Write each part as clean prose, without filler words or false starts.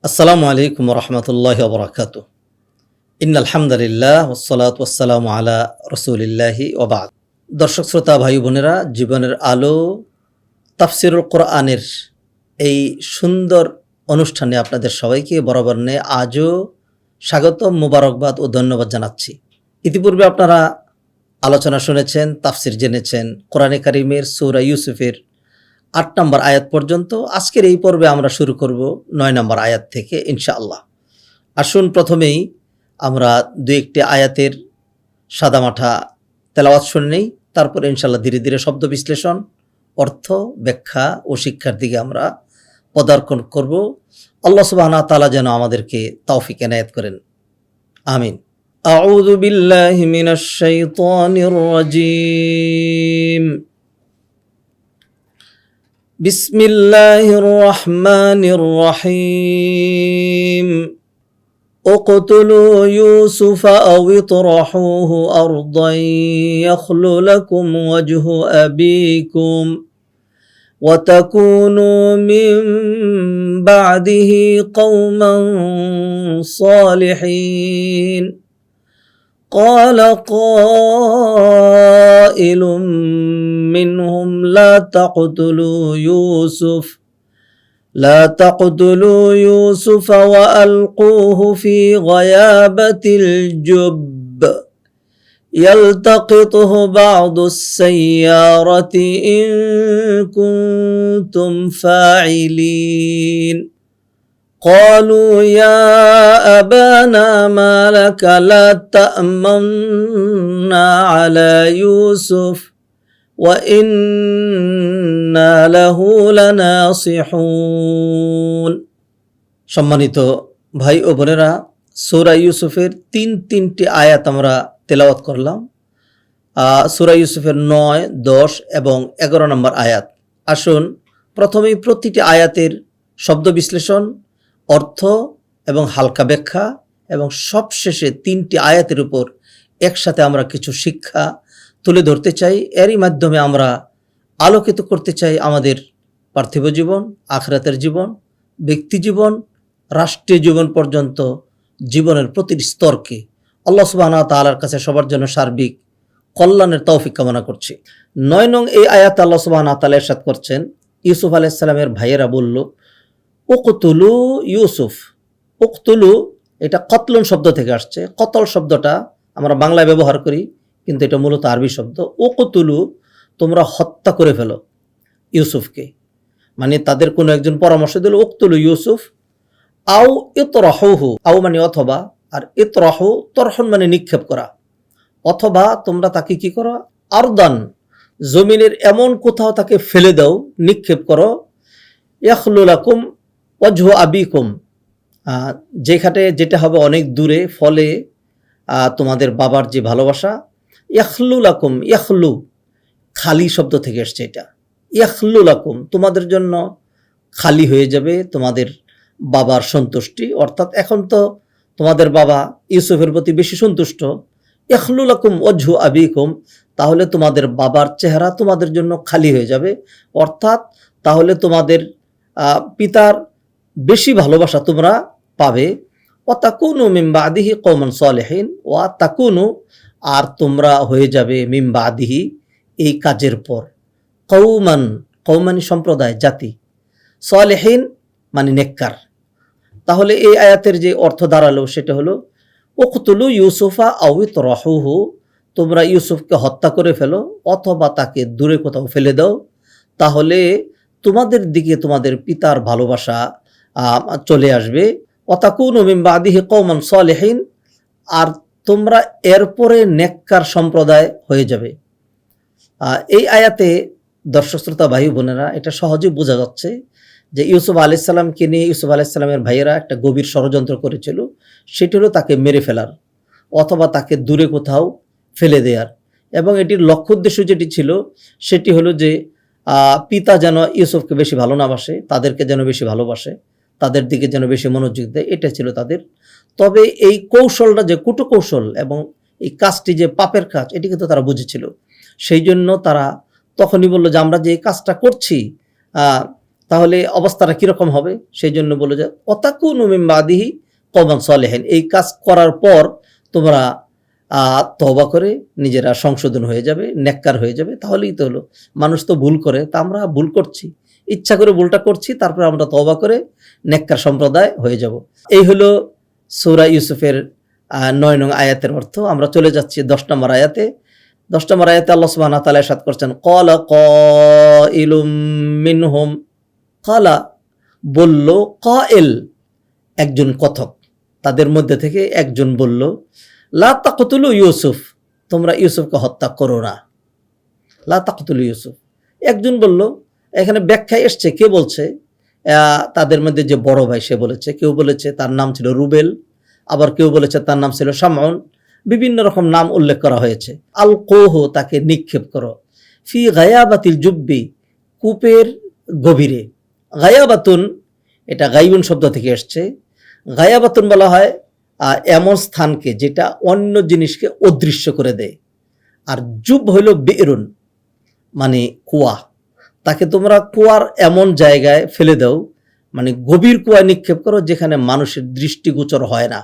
আসসালামু আলাইকুম রহমতুল্লাহ বরকাত। ইন্নাল হামদুলিল্লাহ ওয়াসসালাতু ওয়াসসালামু আলা রাসূলিল্লাহি ওয়া বা'দ। দর্শক শ্রোতা ভাই বোনেরা, জীবনের আলো তাফসিরুল কোরআনের এই সুন্দর অনুষ্ঠানে আপনাদের সবাইকে বরাবর নিয়ে আজও স্বাগতম, মোবারকবাদ ও ধন্যবাদ জানাচ্ছি। ইতিপূর্বে আপনারা আলোচনা শুনেছেন, তাফসির জেনেছেন কোরআনে কারিমের সূরা ইউসুফের ৮ নম্বর আয়াত পর্যন্ত। আজকের এই পর্বে আমরা শুরু করব ৯ নম্বর আয়াত থেকে ইনশাআল্লাহ। আসুন প্রথমেই আমরা দু একটি আয়াতের সাদামাঠা তেলাওয়াত শুনে নেই, তারপরে ইনশাআল্লাহ ধীরে ধীরে শব্দ বিশ্লেষণ, অর্থ, ব্যাখ্যা ও শিক্ষার দিকে আমরা পদার্পণ করব। আল্লাহ সুবহানাহু ওয়া তাআলা যেন আমাদেরকে তৌফিক এনায়েত করেন, আমিন। আউযু বিল্লাহি মিনাশ শাইতানির রাজীম। বিসমিল্লাহির রহমানির রহিম। اقتلوا يوسف أو اطرحوه أرضا يخل لكم وجه أبيكم وتكونوا من بعده قوما صالحين. قال قائل منهم لا تقتلوا يوسف وألقوه في غيابة الجب يلتقطه بعض السيارة إن كنتم فاعلين. قالوا يا أبانا ما لك لا تأمنا على يوسف وإنا له لناصحون. সম্মানিত ভাই ও বোনেরা, সূরা ইউসুফের তিনটি আয়াত আমরা তেলাওয়াত করলাম। সূরা ইউসুফের ৯, ১০ এবং ১১ নম্বর আয়াত। আসুন প্রথমেই প্রতিটি আয়াতের শব্দ বিশ্লেষণ, অর্থ এবং হালকা ব্যাখ্যা এবং সবশেষে ৩টি আয়াতের উপর একসাথে আমরা কিছু শিক্ষা তুলে ধরতে চাই। এরই মাধ্যমে আমরা আলোকিত করতে চাই আমাদের পার্থিব জীবন, আখিরাতের জীবন, ব্যক্তি জীবন, রাষ্ট্রীয় জীবন পর্যন্ত জীবনের প্রতিটি স্তরকে। আল্লাহ সুবহানাহু ওয়া তাআলার কাছে সবার জন্য সার্বিক কল্যাণের তৌফিক কামনা করছি। ৯ নং এই আয়াতে আল্লাহ সুবহানাহু ওয়া তাআলা ইরশাদ করছেন, ইউসুফ আলাইহিস সালামের ভাইয়েরা বলল, উকতুলু ইউসুফ। উকতুলু এটা কতলুন শব্দ থেকে আসছে। কতল শব্দটা আমরা বাংলায় ব্যবহার করি, কিন্তু এটা মূলত আরবি শব্দ। উকতুলু, তোমরা হত্যা করে ফেলো ইউসুফকে, মানে তাদের কোনো একজন পরামর্শ দিল, উকতুলু ইউসুফ আও ইতরাহুহু, আও মানে অথবা, আর ইতরাহু তরহন মানে নিক্ষেপ করা। অথবা তোমরা তাকে কি করো, আরদান জমিনের এমন কোথাও তাকে ফেলে দাও, নিক্ষেপ করো, ইয়াখলু লাকুম ওয়াজহু আবিকুম, যেটা হবে অনেক দূরে, ফলে তোমাদের বাবার যে ভালোবাসা, ইয়াখলু লাকুম, ইয়াখলু খালি শব্দ থেকে এসছে এটা, ইয়াখলু লাকুম তোমাদের জন্য খালি হয়ে যাবে তোমাদের বাবার সন্তুষ্টি। অর্থাৎ এখন তো তোমাদের বাবা ইউসুফের প্রতি বেশি সন্তুষ্ট। ইয়াখলু লাকুম ওয়াজহু আবিকুম, তাহলে তোমাদের বাবার চেহারা তোমাদের জন্য খালি হয়ে যাবে। অর্থাৎ তাহলে তোমাদের পিতার বেশি ভালোবাসা তোমরা পাবে। ওয়া তাকুনু মিন বাদিহি কওমান সালিহিন, ওয়া তাকুনু আর তোমরা হয়ে যাবে মিন বাদিহি এই কাজের পর, কওমান, কওমানি সম্প্রদায়, জাতি, সালিহিন মানে নেককার। তাহলে এই আয়াতের যে অর্থ দাঁড়ালো সেটা হলো, উকতুলু ইউসুফা আও ইতরাহুহু, তোমরা ইউসুফকে হত্যা করে ফেলো অথবা তাকে দূরে কোথাও ফেলে দাও, তাহলে তোমাদের দিকে তোমাদের পিতার ভালোবাসা চলে আসবে। ওয়া তাকুনু মিন বাদিহি কওমান সালিহিন, আর তোমরা এরপরে নেককার সম্প্রদায় হয়ে যাবে। এই আয়াতে দর্শক শ্রোতা ভাই বোনেরা, এটা সহজে বোঝা যাচ্ছে যে ইউসুফ আলাইহিস সালামকে নিয়ে ইউসুফ আলাইহিস সালামের ভাইয়েরা একটা গভীর ষড়যন্ত্র করেছিল। সেটি হলো তাকে মেরে ফেলার অথবা তাকে দূরে কোথাও ফেলে দেওয়ার, এবং এটির লক্ষ্য উদ্দেশ্য যেটি ছিল সেটি হলো যে পিতা যেন ইউসুফকে বেশি ভালো না বাসে, তাদেরকে যেন বেশি ভালোবাসে, তাদের দিকে যেন বেশি মনোযোগ দেয়, এটা ছিল তাদের। তবে এই কৌশলটা যে কুটকৌশল এবং এই কাজটি যে পাপের কাজ, এটি কিন্তু তারা বুঝেছিল। সেই জন্য তারা তখনই বলল যে আমরা যে এই কাজটা করছি তাহলে অবস্থাটা কীরকম হবে? সেই জন্য বলে যে ওয়াতাকুনু মিন বাদিহি কওমান সালিহিন, এই কাজ করার পর তোমরা তওবা করে নিজেরা সংশোধন হয়ে যাবে, নেককার হয়ে যাবে। তাহলেই তো হলো। মানুষ তো ভুল করে, তা আমরা ভুল করছি, ইচ্ছা করে ভুলটা করছি, তারপরে আমরা তওবা করে নেককার সম্প্রদায় হয়ে যাব। এই হলো সূরা ইউসুফের ৯ নং আয়াতের অর্থ। আমরা চলে যাচ্ছি ১০ নম্বর আয়াতে। ১০ নম্বর আয়াতে আল্লাহ সুবহানাহু ওয়া তাআলা ইরশাদ করছেন, ক্বালা কাইলুম মিনহুম, ক্বালা বলল, কাইল একজন কথক, তাদের মধ্যে থেকে একজন বলল, লা তাকতুলু ইউসুফ, তোমরা ইউসুফকে হত্যা করো না। লা তাকতুলু ইউসুফ, একজন বলল। এখানে ব্যাখ্যায় এসছে কে বলছে, তাদের মধ্যে যে বড় ভাই সে বলেছে, কেউ বলেছে তার নাম ছিল রুবেল, আবার কেউ বলেছে তার নাম ছিল শামউন, বিভিন্ন রকম নাম উল্লেখ করা হয়েছে। আল কোহ, তাকে নিক্ষেপ করো, ফি গায়াবাতিল জুব্বি, কূপের গভীরে। গায়াবাতুন এটা গাইবুন শব্দ থেকে এসছে। গায়াবাতুন বলা হয় এমন স্থানকে যেটা অন্য জিনিসকে অদৃশ্য করে দেয়। আর জুব হইল বেরুন, মানে কুয়া। তাকে তোমরা কুয়ার এমন জায়গায় ফেলে দাও, মানে গভীর কুয়া নিক্ষেপ করো যেখানে মানুষের দৃষ্টিগোচর হয় না,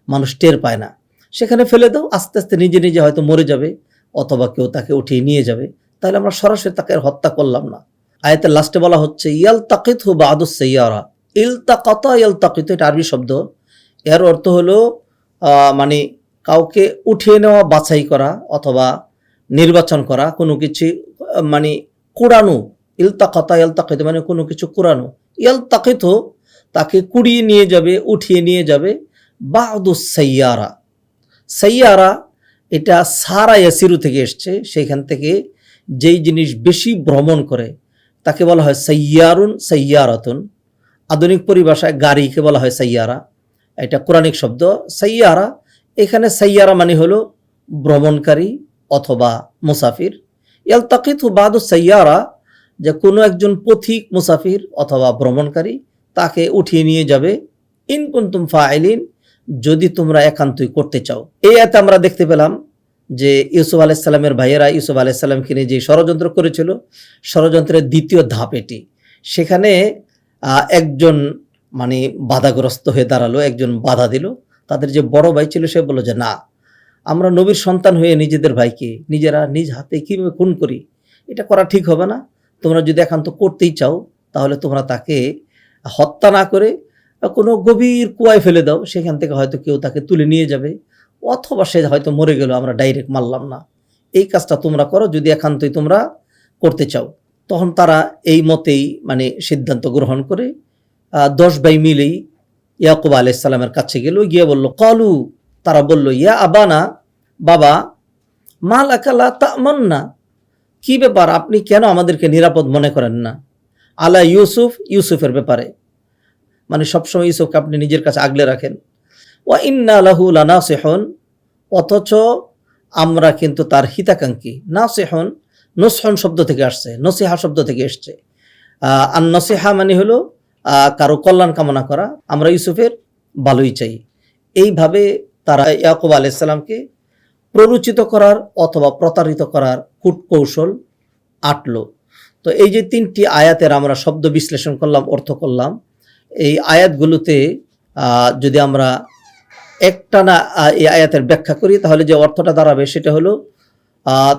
মানুষ টের পায় না, সেখানে ফেলে দাও। আস্তে আস্তে নিজে নিজে হয়তো মরে যাবে, অথবা কেউ তাকে উঠিয়ে নিয়ে যাবে। তাহলে আমরা সরাসরি তাকে হত্যা করলাম না। আয়াতের লাস্টে বলা হচ্ছে ইয়ালতাকিতহু বাদুস সাইয়ারা, ইলতাকাতা ইয়ালতাকিতু, এটা আরবি শব্দ। এর অর্থ হলো মানে কাউকে উঠিয়ে নেওয়া, বাছাই করা অথবা নির্বাচন করা, কোনো কিছু মানে কুড়ানো। ইলতাকাতা ইয়ালতাকিতু মানে কোনো কিছু কুড়ানো। ইয়ালতাকিতু তাকে কুড়িয়ে নিয়ে যাবে, উঠিয়ে নিয়ে যাবে। বাদুস সাইয়ারা, সাইয়ারা এটা সারা ইয়াসিরু থেকে এসছে, সেখান থেকে যেই জিনিস বেশি ভ্রমণ করে তাকে বলা হয় সাইয়ারুন, সাইয়ারাতুন। আধুনিক পরিভাষায় গাড়িকে বলা হয় সাইয়ারা, এটা কোরআনিক শব্দ। সাইয়ারা, এখানে সাইয়ারা মানে হলো ভ্রমণকারী অথবা মুসাফির। ইয়ালতাকিতহু বাদুস সাইয়ারা, যে কোনো একজন পথিক, মুসাফির অথবা ভ্রমণকারী তাকে উঠিয়ে নিয়ে যাবে। ইন কুনতুম ফাইলিন, যদি তোমরা একান্তই করতে চাও। এই আয়াতে আমরা দেখতে পেলাম যে ইউসুফ আলাইহিস সালামের ভাইয়েরা ইউসুফ আলাইহিস সালামকে নিয়ে যে ষড়যন্ত্র করেছিল, ষড়যন্ত্রের দ্বিতীয় ধাপ এটি। সেখানে একজন মানে বাধাগ্রস্ত হয়ে দাঁড়ালো, একজন বাধা দিল। তাদের যে বড় ভাই ছিল সে বলল যে না, আমরা নবীর সন্তান হয়ে নিজেদের ভাইকে নিজেরা নিজ হাতে কীভাবে খুন করি, এটা করা ঠিক হবে না। তোমরা যদি একান্ত করতেই চাও তাহলে তোমরা তাকে হত্যা না করে কোনো গভীর কুয়ায় ফেলে দাও, সেখান থেকে হয়তো কেউ তাকে তুলে নিয়ে যাবে, অথবা সে হয়তো মরে গেল, আমরা ডাইরেক্ট মারলাম না। এই কাজটা তোমরা করো যদি একান্তই তোমরা করতে চাও। তখন তারা এই মতেই মানে সিদ্ধান্ত গ্রহণ করে 10 ভাই মিলেই ইয়াকুব আলাইহিস সালামের কাছে গেল, গিয়ে বলল, কলু, তারা বলল, ইয়া আবানা, বাবা, মা লাকা লা তা'মান্না, কি ব্যাপার, আপনি কেন আমাদেরকে নিরাপদ মনে করেন না, আলা ইউসুফ, ইউসুফের ব্যাপারে, মানে সবসময় ইউসুফকে আপনি নিজের কাছে আগলে রাখেন। ওয়া ইন্না লাহু লানাসিহুন, অথচ আমরা কিন্তু তার হিতাকাঙ্ক্ষী। নাসিহুন, নসহুন শব্দ থেকে আসছে, নসিহা শব্দ থেকে এসছে। আর নসিহা মানে হলো কারো কল্যাণ কামনা করা, আমরা ইউসুফের ভালোই চাই। এইভাবে তারা ইয়াকুব আলাইহিস সালামকে প্ররোচিত করার অথবা প্রতারিত করার কূটকৌশল আটলো। তো এই যে 3টি আয়াতের আমরা শব্দ বিশ্লেষণ করলাম, অর্থ করলাম, এই আয়াতগুলোতে যদি আমরা একটানা এই আয়াতের ব্যাখ্যা করি তাহলে যে অর্থটা দাঁড়াবে সেটা হলো,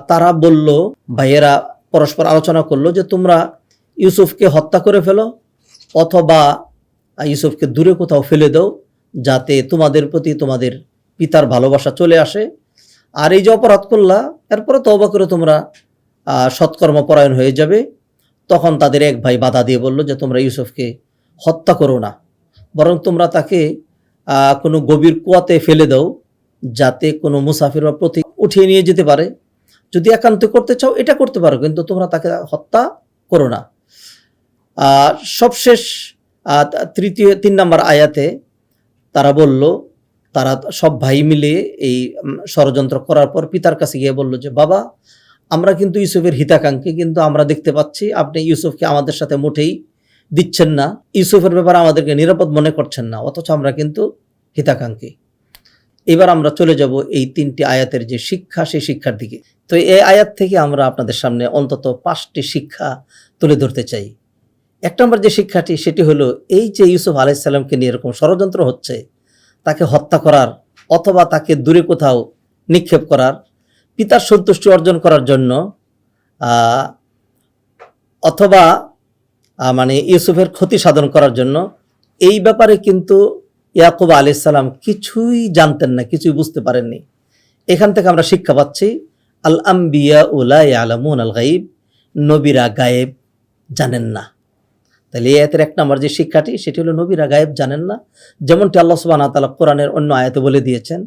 তারা বলল, ভাইয়েরা পরস্পর আলোচনা করলো যে তোমরা ইউসুফকে হত্যা করে ফেলো অথবা ইউসুফকে দূরে কোথাও ফেলে দাও, যাতে তোমাদের প্রতি তোমাদের পিতার ভালোবাসা চলে আসে। আর এই যে অপরাধ করলা, এরপরে তওবা করে তোমরা সৎকর্ম পরায়ণ হয়ে যাবে। তখন তাদের এক ভাই বাধা দিয়ে বলল যে তোমরা ইউসুফকে হত্যা করো না, বরং তোমরা তাকে কোনো গভীর কুয়াতে ফেলে দাও, যাতে কোনো মুসাফির বা পথিক উঠিয়ে নিয়ে যেতে পারে। যদি একান্ত করতে চাও এটা করতে পারো, কিন্তু তোমরা তাকে হত্যা করো না। সবশেষ 3 নম্বর আয়াতে তারা বলল, তারা সব ভাই মিলে এই ষড়যন্ত্র করার পর পিতার কাছে গিয়ে বলল যে বাবা, আমরা কিন্তু ইউসুফের হিতাকাঙ্ক্ষী, কিন্তু আমরা দেখতে পাচ্ছি আপনি ইউসুফকে আমাদের সাথে মুঠেই দিচ্ছেন না, ইউসুফের ব্যাপারে আমাদেরকে নিরাপদ মনে করছেন না, অথচ আমরা কিন্তু হিতাকাঙ্ক্ষী। এবার আমরা চলে যাব এই 3টি আয়াতের যে শিক্ষা, সেই শিক্ষার দিকে। তো এই আয়াত থেকে আমরা আপনাদের সামনে অন্তত 5টি শিক্ষা তুলে ধরতে চাই। এক নম্বর যে শিক্ষাটি সেটি হলো, এই যে ইউসুফ আলাইসাল্লামকে নিয়ে এরকম ষড়যন্ত্র হচ্ছে, তাকে হত্যা করার অথবা তাকে দূরে কোথাও নিক্ষেপ করার, পিতার সন্তুষ্টি অর্জন করার জন্য, অথবা মানে ইউসুফের ক্ষতি সাধন করার জন্য, এই ব্যাপারে কিন্তু ইয়াকুব আলাইসাল্লাম কিছুই জানতেন না, কিছুই বুঝতে পারেননি। এখান থেকে আমরা শিক্ষা পাচ্ছি, আল আম্বিয়া লা ইয়ালামুন আল গাইব, নবীরা গায়েব জানেন না। তাহলে এই আয়াতের এক নম্বর যে শিক্ষাটি সেটি হলো, নবীরা গায়েব জানেন না। যেমনটি আল্লাহ সুবহানাহু ওয়া তাআলা কোরআনের অন্য আয়াতে বলে দিয়েছেন,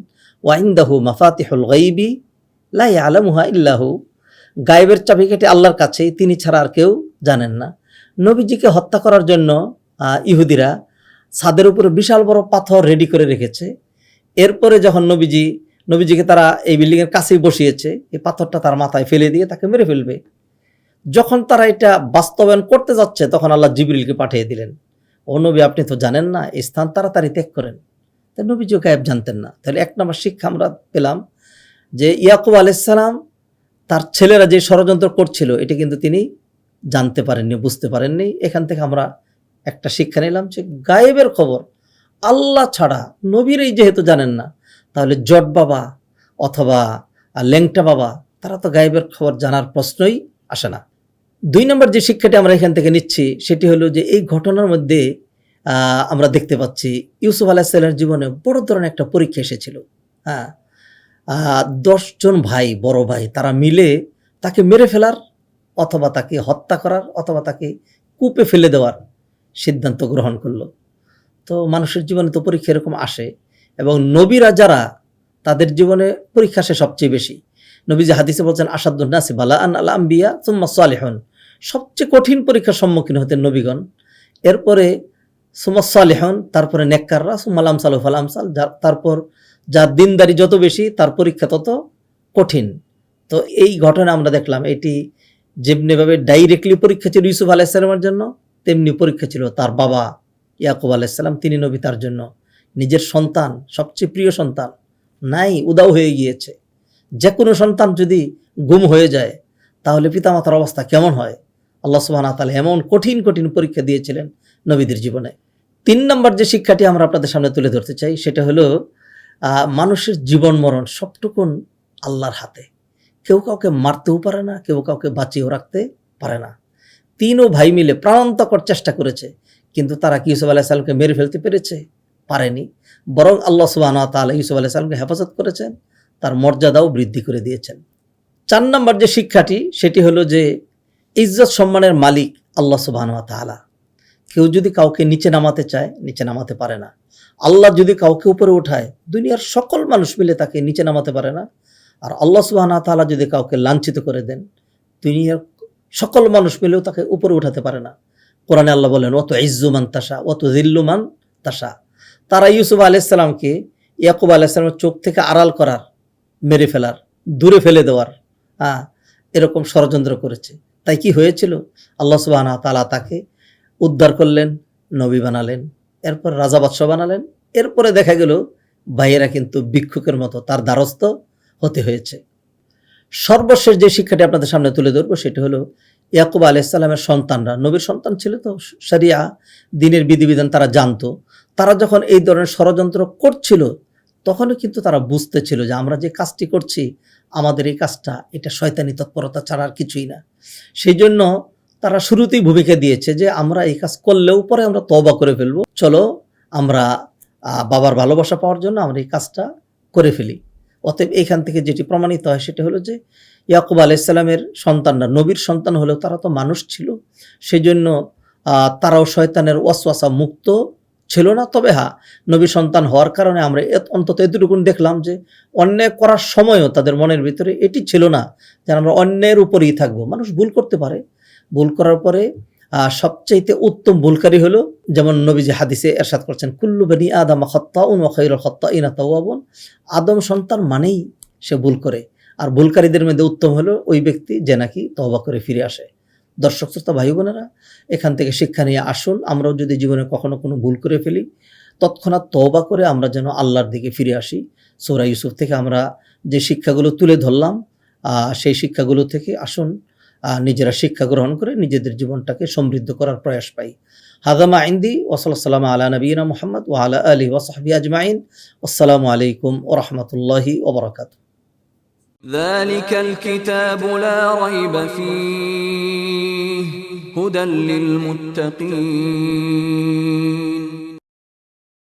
ওয়া ইনদাহু মাফাতিহুল গাইবি লা ইয়ালামুহা ইল্লাহু, গায়েবের চাবিকাঠি আল্লাহর কাছেই, তিনি ছাড়া আর কেউ জানেন না। নবীজিকে হত্যা করার জন্য ইহুদিরা ছাদের উপরে বিশাল বড় পাথর রেডি করে রেখেছে। এরপরে যখন নবীজিকে তারা এই বিল্ডিংয়ের কাছেই বসিয়েছে, এই পাথরটা তার মাথায় ফেলে দিয়ে তাকে মেরে ফেলবে। যখন তারা এটা বাস্তবায়ন করতে যাচ্ছে, তখন আল্লাহ জিবরিলকে পাঠিয়ে দিলেন, ও নবী, আপনি তো জানেন না, এই স্থান তাড়াতাড়ি ত্যাগ করেন। তাই নবীজিও গায়েব জানতেন না। তাহলে এক নম্বর শিক্ষা আমরা পেলাম যে ইয়াকুব আলাইসালাম তার ছেলেরা যে ষড়যন্ত্র করছিল, এটা কিন্তু তিনি জানতে পারেননি, বুঝতে পারেননি। এখান থেকে আমরা একটা শিক্ষা নিলাম যে গায়েবের খবর আল্লাহ ছাড়া নবীরাই যেহেতু জানেন না, তাহলে জট বাবা অথবা ল্যাংটা বাবা তারা তো গায়েবের খবর জানার প্রশ্নই আসে না। দুই নম্বর যে শিক্ষাটি আমরা এখান থেকে নিচ্ছি সেটি হলো যে এই ঘটনার মধ্যে আমরা দেখতে পাচ্ছি ইউসুফ আলাইহিসসালামের জীবনে বড় ধরনের একটা পরীক্ষা এসেছিল। 10 জন ভাই, বড় ভাই, তারা মিলে তাকে মেরে ফেলার অথবা তাকে হত্যা করার অথবা তাকে কূপে ফেলে দেওয়ার সিদ্ধান্ত গ্রহণ করলো। তো মানুষের জীবনে তো পরীক্ষা এরকম আসে, এবং নবীরা যারা, তাদের জীবনে পরীক্ষা আসে সবচেয়ে বেশি। নবীজি হাদিসে বলছেন, আসাদুন নাসি বালাআন আল আম্বিয়া সুম্মা সালিহুন, সবচেয়ে কঠিন পরীক্ষার সম্মুখীন হতেন নবীগণ, এরপরে সুম্মা সালিহুন, তারপরে নেককাররা, সুম্মা আমসালু ফাল আমসাল, তারপর যার দিনদারি যত বেশি তার পরীক্ষা তত কঠিন। তো এই ঘটনা আমরা দেখলাম, এটি যেমনিভাবে ডাইরেক্টলি পরীক্ষা ছিল ইউসুফ আলাইহিসসালামের জন্য, তেমনি পরীক্ষা ছিল তার বাবা ইয়াকুব আলাইহিসসালাম, তিনি নবী, তার জন্য। নিজের সন্তান, সবচেয়ে প্রিয় সন্তান নাই, উদাও হয়ে গিয়েছে। যে কোনো সন্তান যদি গুম হয়ে যায়, তাহলে পিতামাতার অবস্থা কেমন হয়? আল্লাহ সুবহানাহু ওয়া তাআলা এমন কঠিন কঠিন পরীক্ষা দিয়েছিলেন নবীদের জীবনে। 3 নম্বর যে শিক্ষাটি আমরা আপনাদের সামনে তুলে ধরতে চাই সেটা হলো, মানুষের জীবন মরণ সবটুকুন আল্লাহর হাতে। কেউ কাউকে মারতেও পারে না, কেউ কাউকে বাঁচিয়েও রাখতে পারে না। 3 ভাই মিলে প্রাণান্তকর চেষ্টা করেছে, কিন্তু তারা কি ইউসুফ আলাইহিস সালামকে মেরে ফেলতে পেরেছে? পারেনি। বরং আল্লাহ সুবহানাহু ওয়া তাআলা ইউসুফ আলাইহিস সালামকে হেফাজত করেছেন, তার মর্যাদাও বৃদ্ধি করে দিয়েছেন। 4 নম্বর যে শিক্ষাটি সেটি হলো যে ইজ্জত সম্মানের মালিক আল্লাহ সুবহানাহু ওয়া তাআলা। কেউ যদি কাউকে নিচে নামাতে চায়, নিচে নামাতে পারে না। আল্লাহ যদি কাউকে উপরে উঠায়, দুনিয়ার সকল মানুষ মিলে তাকে নিচে নামাতে পারে না। আর আল্লাহ সুবহানাহু ওয়া তাআলা যদি কাউকে লাঞ্ছিত করে দেন, দুনিয়ার সকল মানুষ মিলেও তাকে উপরে উঠাতে পারে না। কোরআনে আল্লাহ বলেন, ওয়া তুইজ্জু মান তাশা ওয়া তুযিল্লু মান তাশা। তারা ইউসুফ আলাইহিস সালামকে ইয়াকুব আলাইহিস সালামের চোখ থেকে আড়াল করার, মেরে ফেলার, দূরে ফেলে দেওয়ার এরকম ষড়যন্ত্র করেছে। তাই কি হয়েছিল? আল্লাহ সুবহানাহু ওয়া তাআলা তাকে উদ্ধার করলেন, নবী বানালেন, এরপর রাজা বাদশাহ বানালেন। এরপরে দেখা গেল ভাইয়েরা কিন্তু ভিক্ষুকের মতো তার দ্বারস্থ হতে হয়েছে। সর্বশেষ যে শিক্ষাটি আপনাদের সামনে তুলে ধরবো সেটা হলো, ইয়াকুব আলাইহিস সালামের সন্তানরা, নবীর সন্তান ছিল তো, শরিয়া দ্বীনের বিধিবিধান তারা জানতো। তারা যখন এই ধরনের ষড়যন্ত্র করছিল, তখনও কিন্তু তারা বুঝতেছিল যে আমরা যে কাজটি করছি, আমাদের এই কাজটা এটা শয়তানি তৎপরতা ছাড়া আর কিছুই না। সেই জন্য তারা শুরুতেই ভূমিকা দিয়েছে যে আমরা এই কাজ করলেও পরে আমরা তওবা করে ফেলবো, চলো আমরা বাবার ভালোবাসা পাওয়ার জন্য আমরা এই কাজটা করে ফেলি। অতএব এখান থেকে যেটি প্রমাণিত হয় সেটা হলো যে ইয়াকুব আলাইহিস সালামের সন্তানরা, নবীর সন্তান হলেও তারা তো মানুষ ছিল, সেই জন্য তারাও শয়তানের ওয়াসওয়াসা মুক্ত ছিল না। তবে নবীর সন্তান হওয়ার কারণে আমরা অন্তত এতটুকু দেখলাম যে অন্যায় করার সময়ও তাদের মনের ভিতরে এটি ছিল না যে আমরা অন্যায়ের উপরেই থাকবো। মানুষ ভুল করতে পারে, ভুল করার পরে সবচাইতে উত্তম ভুলকারী হলো, যেমন নবীজি হাদিসে ইরশাদ করছেন, কুল্লু বনি আদম খাত্তাউন ওয়া খায়রুল খাত্তাইনা তাওয়াবুন। আদম সন্তান মানেই সে ভুল করে, আর ভুলকারীদের মধ্যে উত্তম হলো ওই ব্যক্তি যে নাকি তওবা করে ফিরে আসে। দর্শক শ্রোতা ভাই বোনেরা, এখান থেকে শিক্ষা নিয়ে আসুন, আমরাও যদি জীবনে কখনো কোনো ভুল করে ফেলি, তৎক্ষণাৎ তওবা করে আমরা যেন আল্লাহর দিকে ফিরে আসি। সূরা ইউসুফ থেকে আমরা যে শিক্ষাগুলো তুলে ধরলাম, সেই শিক্ষাগুলো থেকে আসুন নিজেরা শিক্ষা গ্রহণ করে নিজেদের জীবনটাকে সমৃদ্ধ করার প্রয়াস পাই। হাযা মা ইনদি ওয়া সাল্লাল্লাহু আলা নবিয়িনা মুহাম্মদ ওয়া আলা আলিহি ওয়া সাহবিহি আজমাইন। আসসালামু আলাইকুম ওয়া রাহমাতুল্লাহি ওয়া বারাকাতুহু। ذلك الكتاب لا ريب فيه هدى للمتقين